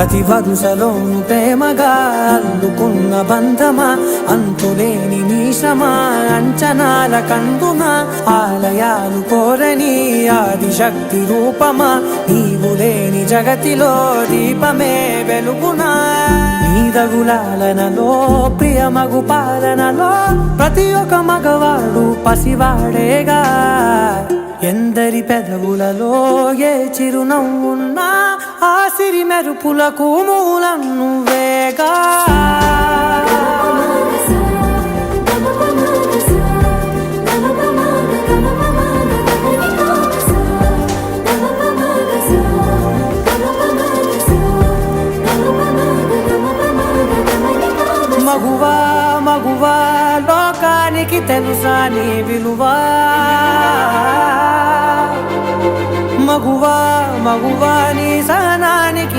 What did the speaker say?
ప్రతి వరుసలోను ప్రేమగా అల్లుకున్న బంధమా, అంతులేని నీ శ్రమ అంచనాల కందున, ఆలయాలు కోరని ఆదిశక్తి రూపమా, నీవు లేని జగతిలో దీపమే వెలుగునా. నీదగులాలనలో ప్రియమగు పాలనలో ప్రతి ఒక్క మగవాడు పసివాడేగా. ఎందరి పెదవులలో ఏ చిరునవ్వున్నా ఆ సిరి మెరుపులకు మూలం నువ్వేగా. మగువా మగువా లోకానికి తెలుసా నీ విలువా, మగువా మగువా నీ సహనానికి